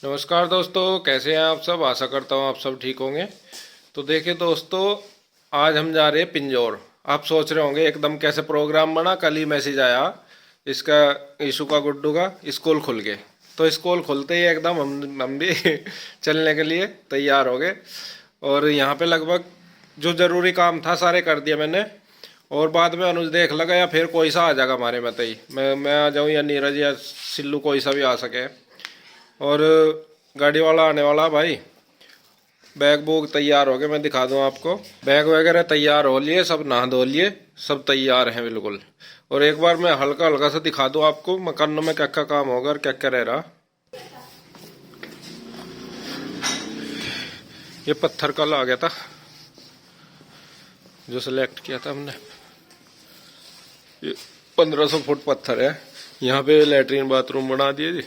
नमस्कार दोस्तों, कैसे हैं आप सब। आशा करता हूँ आप सब ठीक होंगे। तो देखिए दोस्तों, आज हम जा रहे हैं पिंजौर। आप सोच रहे होंगे एकदम कैसे प्रोग्राम बना। कल ही मैसेज आया इसका, ईशु का, गुड्डू का स्कूल खुल गए। तो स्कूल खुलते ही एकदम हम भी चलने के लिए तैयार हो गए। और यहाँ पे लगभग जो ज़रूरी काम था सारे कर दिया मैंने। और बाद में अनुज देख लगा या फिर कोई सा आ जाएगा हमारे में, ही मैं आ जाऊँ या नीरज या सिल्लू कोई सा भी आ सके। और गाड़ी वाला आने वाला भाई। बैग बुग तैयार हो गए, मैं दिखा दूं आपको। बैग वगैरह तैयार हो लिए, सब नहा धो लिए, सब तैयार हैं बिल्कुल। और एक बार मैं हल्का हल्का सा दिखा दूं आपको मकानों में क्या क्या काम होगा और क्या क्या रह रहा। ये पत्थर कल आ गया था जो सिलेक्ट किया था हमने। ये 1500 फुट पत्थर है। यहाँ पे लेटरिन बाथरूम बना दिए जी।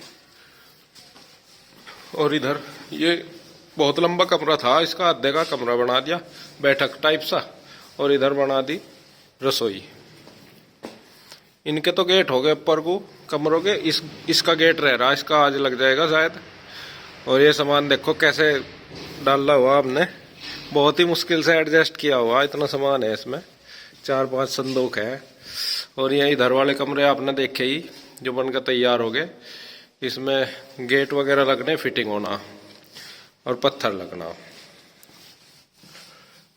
और इधर ये बहुत लंबा कमरा था, इसका आधे का कमरा बना दिया, बैठक टाइप सा। और इधर बना दी रसोई। इनके तो गेट हो गए ऊपर को कमरों के। इसका गेट रह रहा, इसका आज लग जाएगा शायद। और ये सामान देखो कैसे डाला हुआ हमने, बहुत ही मुश्किल से एडजस्ट किया हुआ। इतना सामान है इसमें, 4-5 संदूक है। और ये इधर वाले कमरे आपने देखे ही जो बनकर तैयार हो गए। इसमें गेट वगैरह लगने, फिटिंग होना और पत्थर लगना।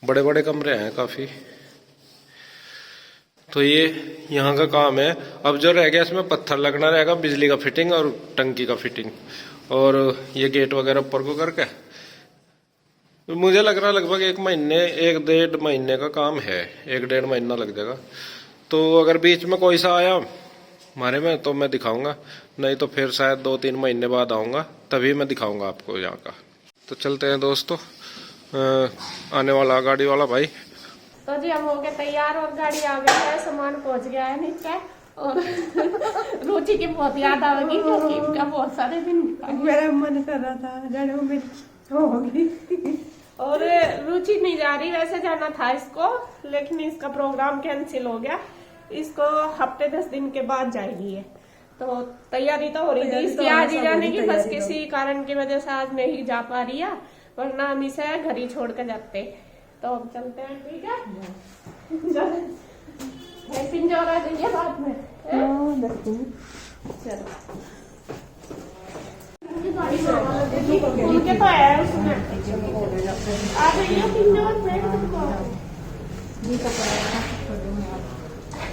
बड़े बड़े कमरे हैं काफ़ी। तो ये यहाँ का काम है। अब जो रह गया इसमें पत्थर लगना रहेगा, बिजली का फिटिंग और टंकी का फिटिंग। और ये गेट वगैरह ऊपर को करके मुझे लग रहा है लगभग 1-1.5 महीने का काम है। 1-1.5 महीना लग जाएगा। तो अगर बीच में कोई सा आया हमारे में तो मैं दिखाऊंगा, नहीं तो फिर शायद 2-3 महीने बाद आऊँगा, तभी मैं दिखाऊंगा आपको यहाँ का। तो चलते हैं दोस्तों। आने वाला गाड़ी वाला भाई। तो जी हम हो गए तैयार और गाड़ी आ गई है, सामान पहुंच गया है नीचे। और रुचि की बहुत याद आएगी क्योंकि इनका बहुत सारे दिन मेरा मन कर रहा था जाने में होगी। और रुचि नहीं जा रही, वैसे जाना था इसको, लेकिन इसका प्रोग्राम कैंसिल हो गया। इसको हफ्ते 10 दिन के बाद जाएगी है। तो तैयारी तो हो रही थी इसकी आज ही जाने की, बस किसी कारण की वजह से आज नहीं जा पा रही है, वरना हम इसे घर ही छोड़ कर जाते। तो अब चलते हैं, ठीक है। पिंजौर आ जाइए बाद में। चलो उनके तो है उसमें आ जाइए पिंजौर में।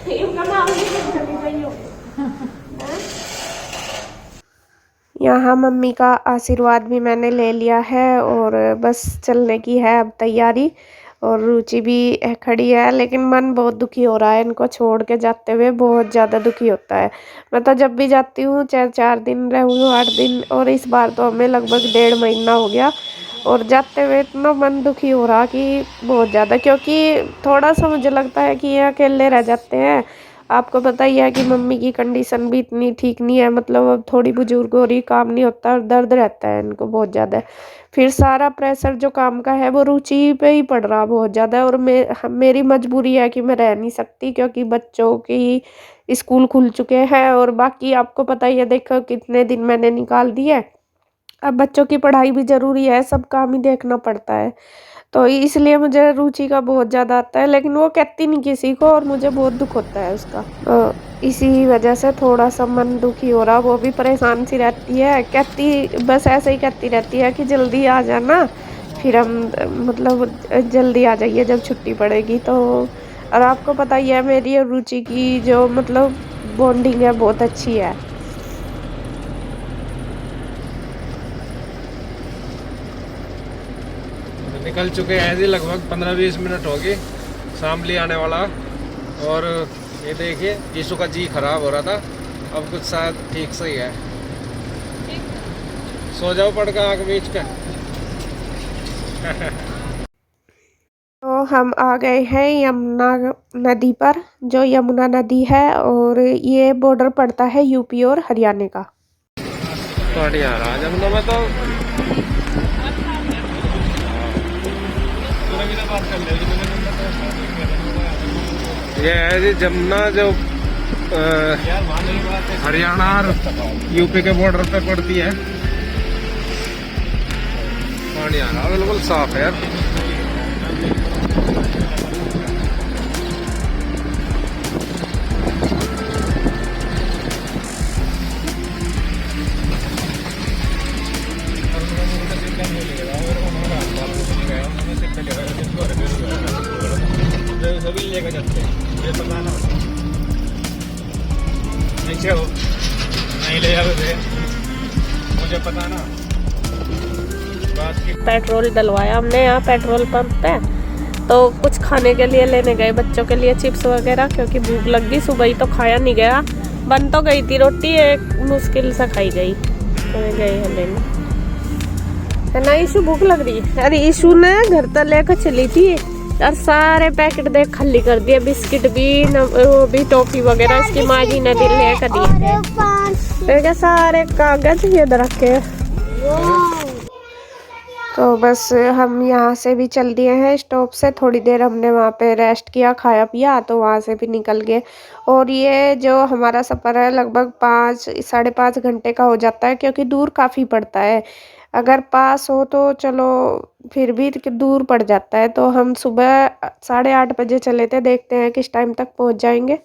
इनका नाम यहाँ मम्मी का आशीर्वाद भी मैंने ले लिया है और बस चलने की है अब तैयारी। और रुचि भी खड़ी है, लेकिन मन बहुत दुखी हो रहा है इनको छोड़ के जाते हुए, बहुत ज़्यादा दुखी होता है। मैं तो जब भी जाती हूँ चाहे 4 दिन रहूँ 8 दिन, और इस बार तो हमें लगभग 1.5 महीना हो गया। और जाते हुए इतना मन दुखी हो रहा कि बहुत ज़्यादा, क्योंकि थोड़ा सा मुझे लगता है कि ये अकेले रह जाते हैं। आपको पता ही है कि मम्मी की कंडीशन भी इतनी ठीक नहीं है, मतलब अब थोड़ी बुजुर्ग हो रही, काम नहीं होता और दर्द रहता है इनको बहुत ज़्यादा। फिर सारा प्रेशर जो काम का है वो रुचि पे ही पड़ रहा बहुत ज़्यादा। और मेरी मजबूरी है कि मैं रह नहीं सकती, क्योंकि बच्चों की स्कूल खुल चुके हैं। और बाकी आपको पता ही है, देखो कितने दिन मैंने निकाल दिए। अब बच्चों की पढ़ाई भी ज़रूरी है, सब काम ही देखना पड़ता है। तो इसलिए मुझे रुचि का बहुत ज़्यादा आता है, लेकिन वो कहती नहीं किसी को और मुझे बहुत दुख होता है उसका। तो इसी वजह से थोड़ा सा मन दुखी हो रहा। वो भी परेशान सी रहती है, कहती बस ऐसे ही कहती रहती है कि जल्दी आ जाना, फिर हम मतलब जल्दी आ जाइए जब छुट्टी पड़ेगी। तो और आपको पता ही है मेरी और रुचि की जो मतलब बॉन्डिंग है बहुत अच्छी है। निकल चुके हैं जी, लगभग 15-20 मिनट हो गए। शामली आने वाला। और ये देखिए यीशु का जी खराब हो रहा था, अब कुछ शायद ठीक सही है। सो जाओ पड़ का आग बीच का। तो हम आ गए हैं यमुना नदी पर, जो यमुना नदी है, और ये बॉर्डर पड़ता है यूपी और हरियाणा का। बढ़िया रहा जमुना में तो। ये है जी जमुना, जो हरियाणा और यूपी के बॉर्डर पे पड़ती है। पानी आ रहा बिल्कुल साफ है यार। सभी लेकर जाते हैं, ये पता ना नीचे हो नहीं ले जाते थे, मुझे पता ना बात की। पेट्रोल डलवाया हमने यहाँ पेट्रोल पंप पे, तो कुछ खाने के लिए लेने गए बच्चों के लिए चिप्स वगैरह, क्योंकि भूख लग गई। सुबह ही तो खाया नहीं गया, बन तो गई थी रोटी, एक मुश्किल से खाई गई, तो गए हैं लेने। है ना ईशु, भूख लग रही है? अरे ईशु ने घर तक लेकर चली थी और सारे पैकेट देख खाली कर दिए, बिस्किट भी वो भी टॉफी वगैरह इसकी माँ जी ने भी लेकर दिए थे। क्या सारे कागज ये रखे। तो बस हम यहाँ से भी चल दिए हैं स्टॉप से। थोड़ी देर हमने वहाँ पे रेस्ट किया, खाया पिया, तो वहाँ से भी निकल गए। और ये जो हमारा सफ़र है लगभग 5-5.5 घंटे का हो जाता है, क्योंकि दूर काफ़ी पड़ता है। अगर पास हो तो चलो, फिर भी दूर पड़ जाता है। तो हम सुबह 8:30 बजे चले थे, देखते हैं किस टाइम तक पहुँच जाएंगे।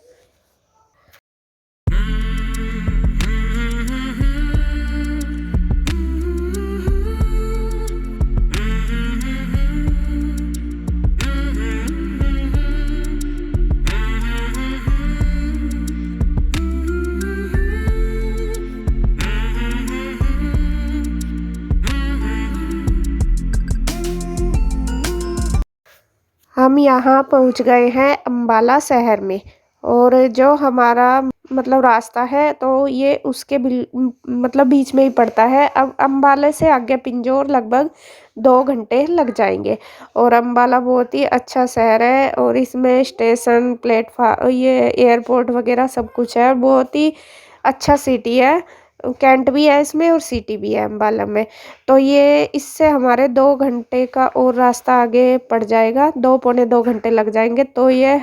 हम यहाँ पहुँच गए हैं अम्बाला शहर में, और जो हमारा मतलब रास्ता है तो ये उसके मतलब बीच में ही पड़ता है। अब अम्बाला से आगे पिंजौर लगभग 2 घंटे लग जाएंगे। और अम्बाला बहुत ही अच्छा शहर है, और इसमें स्टेशन, प्लेटफार्म, ये एयरपोर्ट वगैरह सब कुछ है। बहुत ही अच्छा सिटी है, कैंट भी है इसमें और सिटी भी है अम्बाला में। तो ये इससे हमारे 2 घंटे का और रास्ता आगे पड़ जाएगा, 2-पौने 2 घंटे लग जाएंगे। तो ये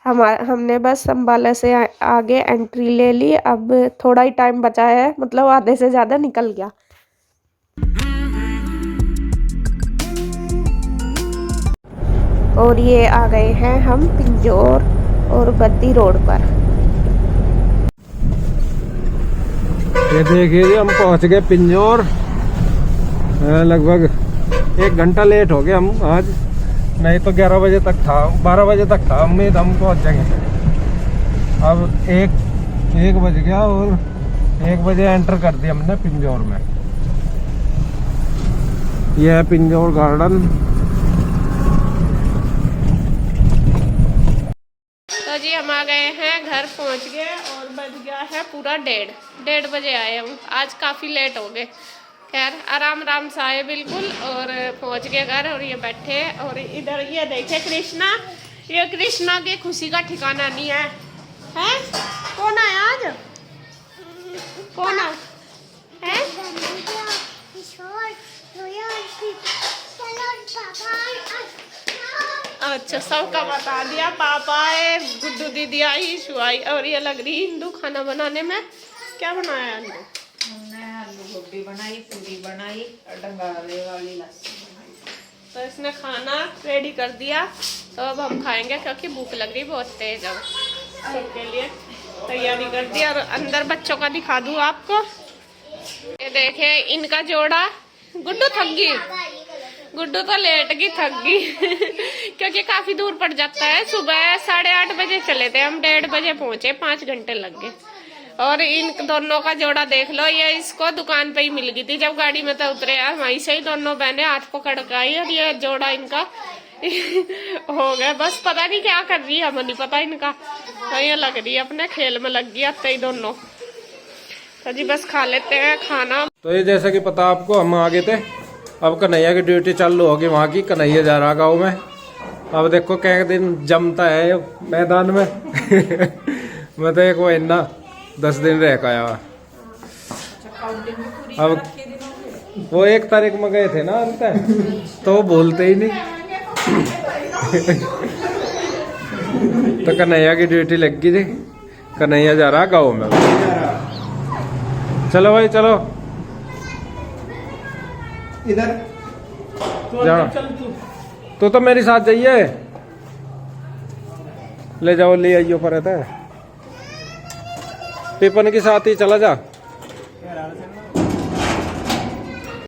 हमने बस अम्बाला से आगे एंट्री ले ली। अब थोड़ा ही टाइम बचा है, मतलब आधे से ज़्यादा निकल गया। और ये आ गए हैं हम पिंजौर और बद्दी रोड पर। ये देखिए जी, हम पहुंच गए पिंजौर। लगभग 1 घंटा लेट हो गए हम आज, नहीं तो 11 बजे तक था, 12 बजे तक था उम्मीद हम पहुंच जाएंगे। अब 1 बज गया और 1 बजे एंटर कर दिया हमने पिंजौर में। यह है पिंजौर गार्डन। तो जी हम आ गए हैं, घर पहुंच गए, और बज गया है पूरा 1:30 बजे आए हम। आज काफ़ी लेट हो गए, खैर आराम से आए बिल्कुल, और पहुंच गए घर। और ये बैठे, और इधर ये देखे कृष्णा, ये कृष्णा की खुशी का ठिकाना नहीं है। हैं? कौन आया आज? कौन है? अच्छा, सबका बता दिया। पापा है, गुड्डू दीदी आई, ईशु आई, और ये लग रही हिंदू खाना बनाने में। क्या बनाया हिंदू? हमने आलू गोभी बनाई, पूरी बनाई और डंगारे वाली लस्सी बनाई। तो इसने खाना रेडी कर दिया, तो अब हम खाएंगे, क्योंकि भूख लग रही बहुत तेज। अब सबके लिए तैयारी कर दी। और अंदर बच्चों का दिखा दूँ आपको, ये देखे इनका जोड़ा। गुड्डू थक गई, गुड्डू तो लेट गई, थक गई क्योंकि काफी दूर पड़ जाता है। सुबह 8:30 बजे चले थे हम, 1:30 बजे पहुंचे, 5 घंटे लग गए। और इन दोनों का जोड़ा देख लो, ये इसको दुकान पे ही मिल गई थी जब गाड़ी में तो उतरे हैं, वहीं से ही दोनों बहनें हाथ पकड़ के आई, और ये जोड़ा इनका हो गया। बस पता नहीं क्या कर रही है, हमें नहीं पता इनका। तो ये लग रही है अपने खेल में लग गया तय दोनों। तो जी बस खा लेते हैं खाना। तो ये जैसा कि पता आपको, हम आ गए थे। अब कन्हैया की ड्यूटी चालू होगी वहाँ की। कन्हैया जा रहा गाँव में। अब देखो क्या दिन जमता है मैदान में मैं तो एक महीना 10 दिन रह के आया। अब वो 1 तारीख में गए थे ना अंत, तो वो बोलते ही नहीं तो कन्हैया की ड्यूटी लग गई थी। कन्हैया जा रहा गाँव में। चलो भाई चलो, इधर जाना तो मेरे साथ जाइए, ले जाओ, ले आइयो पर रहता है पिपन के साथ ही चला जा।